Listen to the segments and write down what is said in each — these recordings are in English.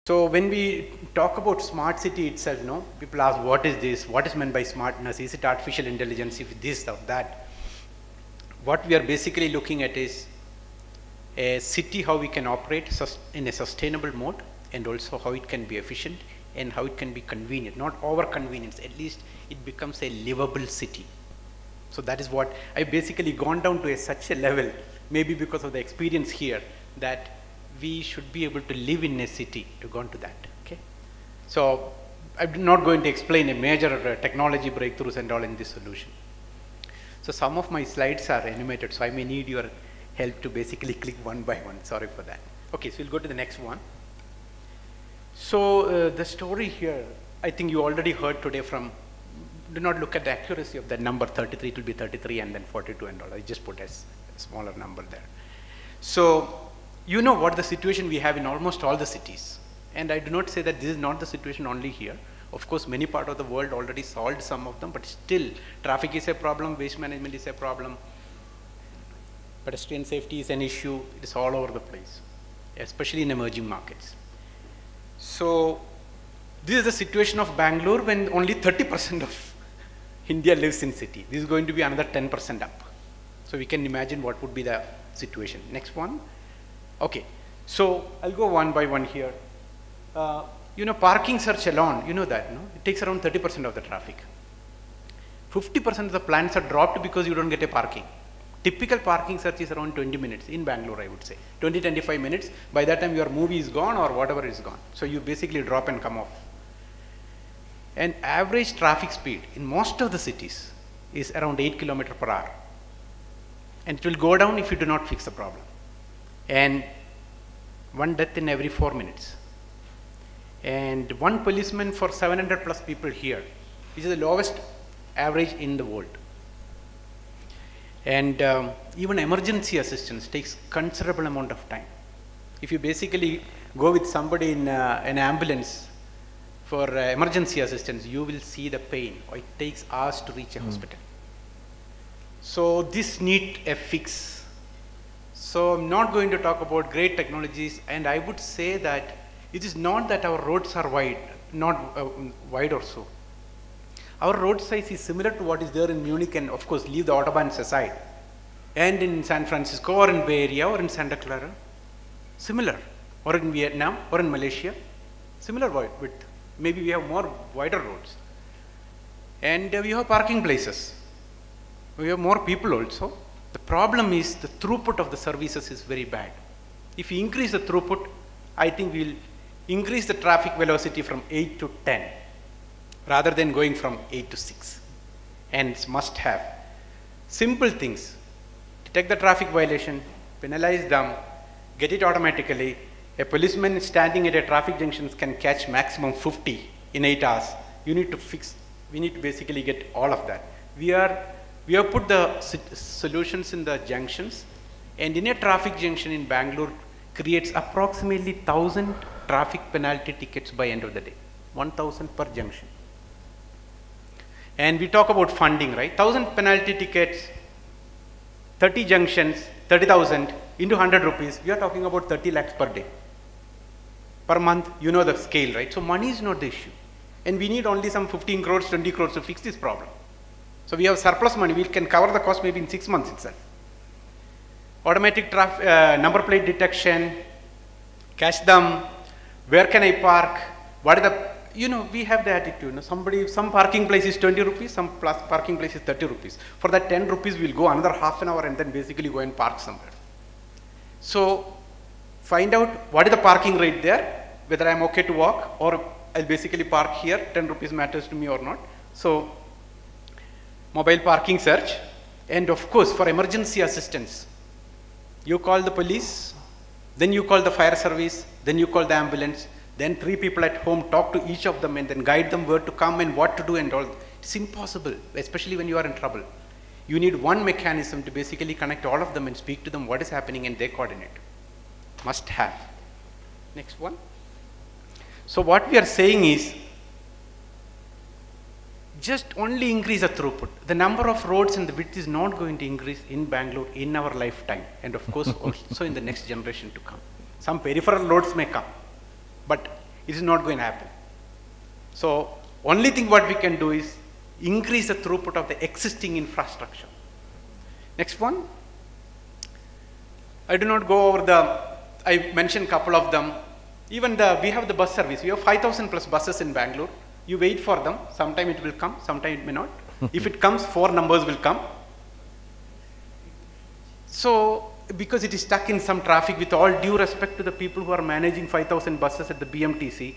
So when we talk about smart city itself, people ask, what is this? What is meant by smartness? Is it artificial intelligence? If this or that? What we are basically looking at is a city, how we can operate in a sustainable mode, and also how it can be efficient and how it can be convenient, not over convenience, at least it becomes a livable city. So that is what I've basically gone down to such a level, maybe because of the experience here, that we should be able to live in a city to go into that, okay? So I'm not going to explain a major technology breakthroughs and all in this solution. So some of my slides are animated, so I may need your help to basically click one by one, sorry for that. Okay, so we'll go to the next one. So the story here, I think you already heard today from, do not look at the accuracy of that number, 33, it will be 33 and then 42 and all, I just put a smaller number there. So, you know what the situation we have in almost all the cities. And I do not say that this is not the situation only here. Of course, many parts of the world already solved some of them, but still, traffic is a problem, waste management is a problem, pedestrian safety is an issue, it is all over the place, especially in emerging markets. So, this is the situation of Bangalore when only 30% of India lives in city. This is going to be another 10% up. So, we can imagine what would be the situation. Next one. Okay, so I'll go one by one here. Parking search alone, you know that, no? It takes around 30% of the traffic. 50% of the plans are dropped because you don't get a parking. Typical parking search is around 20 minutes in Bangalore, I would say. 20-25 minutes. By that time, your movie is gone or whatever is gone. So you basically drop and come off. And average traffic speed in most of the cities is around 8 km/h. And it will go down if you do not fix the problem. And one death in every 4 minutes. And one policeman for 700 plus people here, which is the lowest average in the world. And even emergency assistance takes considerable amount of time. If you basically go with somebody in an ambulance for emergency assistance, you will see the pain. It takes hours to reach a hospital. So this needs a fix. So I'm not going to talk about great technologies, and I would say that it is not that our roads are wide, not wide or so. Our road size is similar to what is there in Munich, and of course leave the autobahns aside, and in San Francisco or in Bay Area or in Santa Clara, similar, or in Vietnam or in Malaysia, similar width. Maybe we have more wider roads. And we have parking places. We have more people also. The problem is the throughput of the services is very bad. If you increase the throughput, I think we'll increase the traffic velocity from 8 to 10 rather than going from 8 to 6. And it's must have. Simple things. Detect the traffic violation, penalize them, get it automatically. A policeman standing at a traffic junction can catch maximum 50 in 8 hours. You need to fix, we need to basically get all of that. We have put the solutions in the junctions, and in a traffic junction in Bangalore creates approximately 1,000 traffic penalty tickets by end of the day, 1,000 per junction. And we talk about funding, right? 1,000 penalty tickets, 30 junctions, 30,000 into 100 rupees, we are talking about 30 lakhs per day. Per month, you know the scale, right? So money is not the issue. And we need only some 15 crores, 20 crores to fix this problem. So we have surplus money, we can cover the cost maybe in 6 months itself. Automatic number plate detection, catch them, where can I park, what are the, we have the attitude, some parking place is 20 rupees, some parking place is 30 rupees. For that 10 rupees, we'll go another half an hour and then basically go and park somewhere. So find out what is the parking rate there, whether I'm okay to walk or I'll basically park here, 10 rupees matters to me or not. So mobile parking search, and of course for emergency assistance, you call the police, then you call the fire service, then you call the ambulance, then 3 people at home talk to each of them and then guide them where to come and what to do and all. It's impossible, especially when you are in trouble. You need one mechanism to basically connect all of them and speak to them what is happening and they coordinate. Must have. Next one. So what we are saying is, just only increase the throughput. The number of roads and the width is not going to increase in Bangalore in our lifetime, and of course also in the next generation to come. Some peripheral roads may come, but It is not going to happen. So only thing what we can do is increase the throughput of the existing infrastructure. Next one. I do not go over I mentioned a couple of them. Even we have the bus service. We have 5,000 plus buses in Bangalore. You wait for them. Sometime it will come, sometime it may not. If it comes, 4 numbers will come. So, because it is stuck in some traffic, with all due respect to the people who are managing 5,000 buses at the BMTC,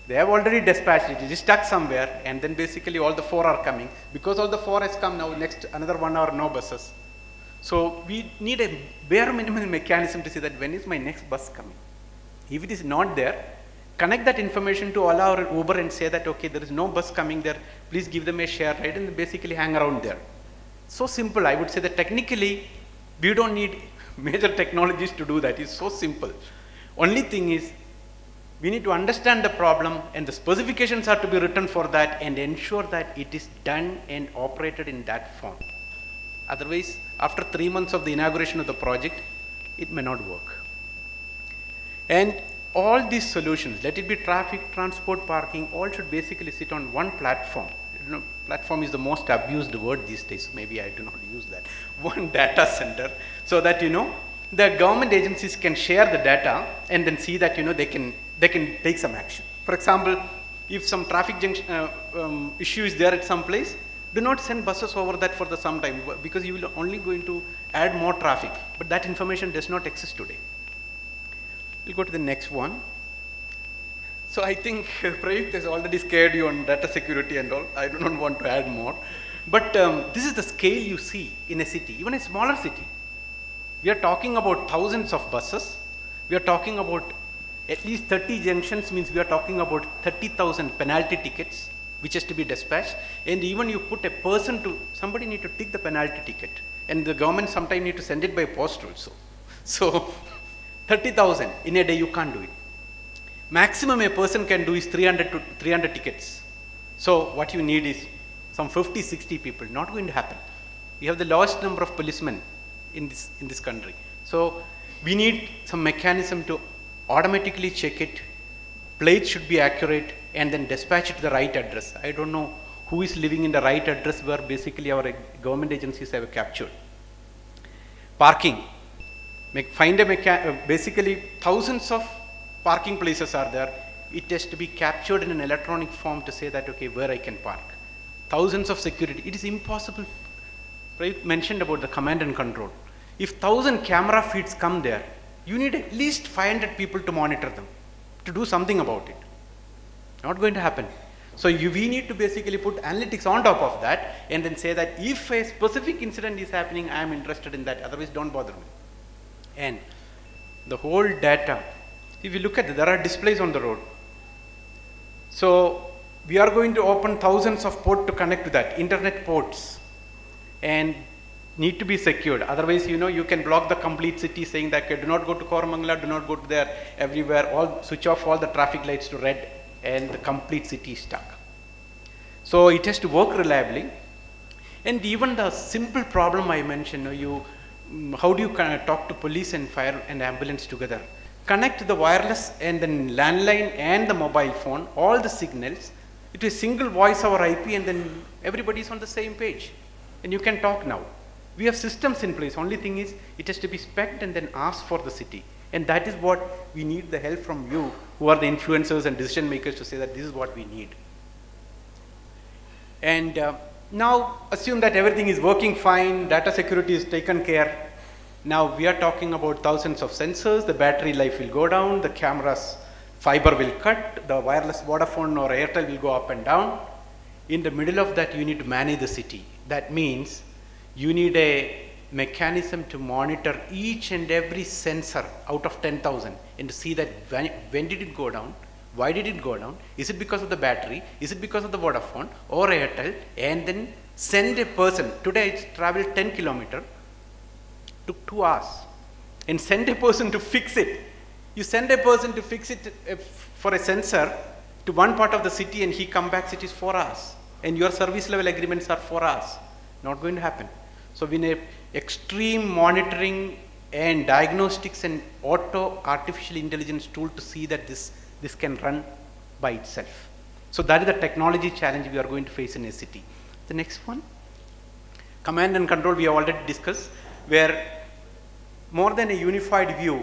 they have already dispatched it. It is stuck somewhere, and then basically all the 4 are coming. Because all the 4 has come now, next another 1 hour, no buses. So we need a bare minimum mechanism to say that when is my next bus coming. If it is not there, connect that information to all our Uber and say that, okay, there is no bus coming there, please give them a share, right, and basically hang around there. So simple. I would say that technically, we don't need major technologies to do that. It's so simple. Only thing is, we need to understand the problem, and the specifications are to be written for that, and ensure that it is done and operated in that form. Otherwise, after 3 months of the inauguration of the project, it may not work. And all these solutions, let it be traffic, transport, parking, all should basically sit on one platform. You know, platform is the most abused word these days. Maybe I do not use that. One data center, so that, you know, the government agencies can share the data and then see that, you know, they can take some action. For example, if some traffic issue is there at some place, do not send buses over that for the some time, because you will only going to add more traffic. But that information does not exist today. We'll go to the next one. So I think Prayukt has already scared you on data security and all. I do not want to add more. But this is the scale you see in a city, even a smaller city. We are talking about thousands of buses. We are talking about at least 30 junctions, means we are talking about 30,000 penalty tickets, which has to be dispatched. And even you put a person to, somebody need to tick the penalty ticket. And the government sometimes need to send it by post also. So 30,000 in a day, you can't do it. Maximum a person can do is 300 tickets. So what you need is some 50, 60 people. Not going to happen. We have the lowest number of policemen in this country. So we need some mechanism to automatically check it. Plates should be accurate, and then dispatch it to the right address. I don't know who is living in the right address where basically our government agencies have captured. Parking. Basically thousands of parking places are there. It has to be captured in an electronic form to say that, okay, where I can park. Thousands of security. It is impossible. I mentioned about the command and control. If 1,000 camera feeds come there, you need at least 500 people to monitor them, to do something about it. Not going to happen. So we need to basically put analytics on top of that, and then say that if a specific incident is happening, I am interested in that, otherwise don't bother me. And the whole data, if you look at it, there are displays on the road. So we are going to open thousands of ports to connect to that, internet ports, and need to be secured. Otherwise, you know, you can block the complete city, saying that, okay, do not go to Koramangala, do not go to there, everywhere, switch off all the traffic lights to red, and the complete city is stuck. So it has to work reliably. And even the simple problem I mentioned, how do you talk to police and fire and ambulance together? Connect the wireless and then landline and the mobile phone, all the signals, it is single voice over IP, and then everybody is on the same page. And you can talk now. We have systems in place. Only thing is, it has to be spec'd and then asked for the city. And that is what we need the help from you, who are the influencers and decision makers, to say that this is what we need. And now assume that everything is working fine, data security is taken care. Now we are talking about thousands of sensors, the battery life will go down, the camera's fiber will cut, the wireless Vodafone or Airtel will go up and down. In the middle of that, you need to manage the city. That means you need a mechanism to monitor each and every sensor out of 10,000 and to see that when did it go down, why did it go down, is it because of the battery, is it because of the Vodafone or Airtel, and then send a person. Today it's traveled 10 kilometers, took 2 hours, and send a person to fix it. You send a person to fix it for a sensor to one part of the city, and he comes back, it is 4 hours, and your service level agreements are 4 hours. Not going to happen. So we need extreme monitoring and diagnostics and auto artificial intelligence tool to see that this can run by itself. So that is the technology challenge we are going to face in a city. The next one, command and control, we have already discussed, where more than a unified view,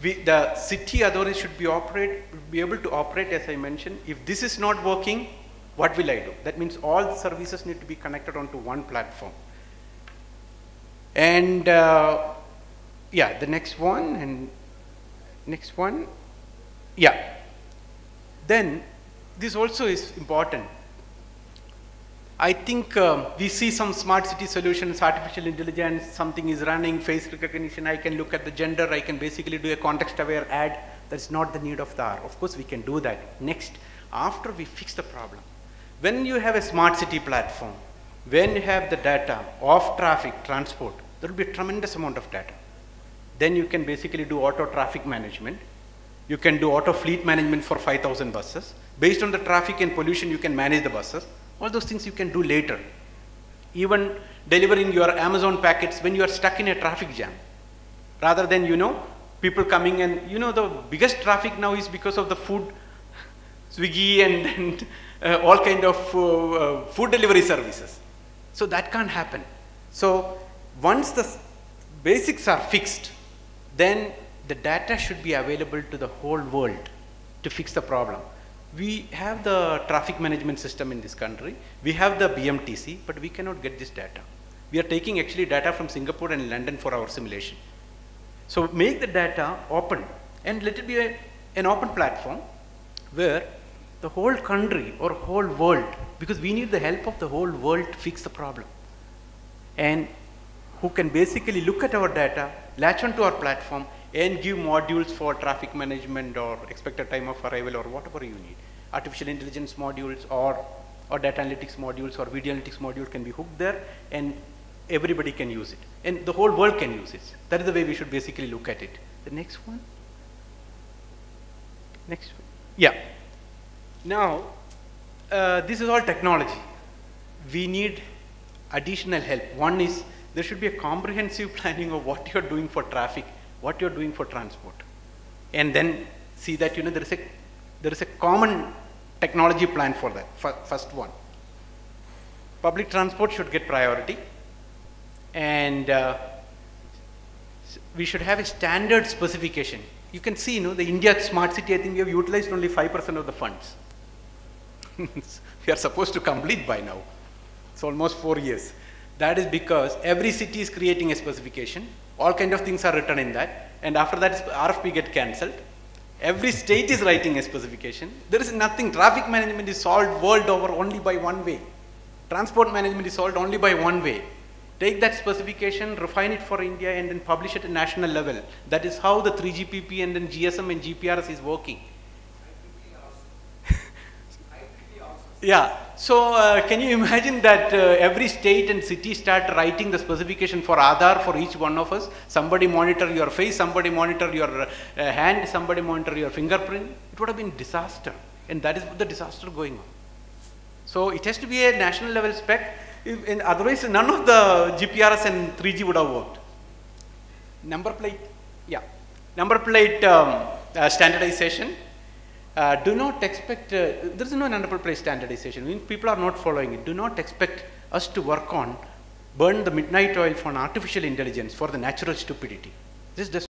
the city authorities should be able to operate, as I mentioned. If this is not working, what will I do? That means all the services need to be connected onto one platform. And yeah, the next one and next one. Yeah. Then this also is important. I think we see some smart city solutions, artificial intelligence, something is running, face recognition, I can look at the gender, I can basically do a context-aware ad. That's not the need of the hour. Of course, we can do that. Next, after we fix the problem, when you have a smart city platform, when you have the data of traffic, transport, there will be a tremendous amount of data. Then you can basically do auto traffic management. You can do auto fleet management for 5,000 buses. Based on the traffic and pollution, you can manage the buses. All those things you can do later. Even delivering your Amazon packets when you are stuck in a traffic jam. Rather than, people coming and, the biggest traffic now is because of the food, Swiggy and all kind of food delivery services. So that can't happen. So once the basics are fixed, then the data should be available to the whole world to fix the problem. We have the traffic management system in this country. We have the BMTC, but we cannot get this data. We are taking actually data from Singapore and London for our simulation. So make the data open and let it be an open platform where the whole country or whole world, because we need the help of the whole world to fix the problem. And who can basically look at our data, latch onto our platform, and give modules for traffic management or expected time of arrival or whatever you need. Artificial intelligence modules or data analytics modules or video analytics module can be hooked there, and everybody can use it. And the whole world can use it. That is the way we should basically look at it. The next one. Next one. Yeah. Now, this is all technology. We need additional help. One is there should be a comprehensive planning of what you're doing for traffic, what you're doing for transport, and then see that there is a common technology plan for that. First one, public transport should get priority, and we should have a standard specification. You can see, the India smart city, I think we have utilized only 5% of the funds. We are supposed to complete by now. It's almost 4 years. That is because every city is creating a specification. All kind of things are written in that. And after that, RFP get cancelled. Every state is writing a specification. There is nothing. Traffic management is solved world over only by one way. Transport management is solved only by one way. Take that specification, refine it for India, and then publish it at national level. That is how the 3GPP and then GSM and GPRS is working. Yeah. So can you imagine that every state and city start writing the specification for Aadhaar for each one of us? Somebody monitor your face, somebody monitor your hand, somebody monitor your fingerprint. It would have been disaster, and that is the disaster going on. So it has to be a national level spec. Otherwise, none of the GPRS and 3G would have worked. Number plate, yeah. Number plate standardization. Do not expect, there is no number plate standardization. When people are not following it, do not expect us to work on, burn the midnight oil for artificial intelligence, for the natural stupidity. This does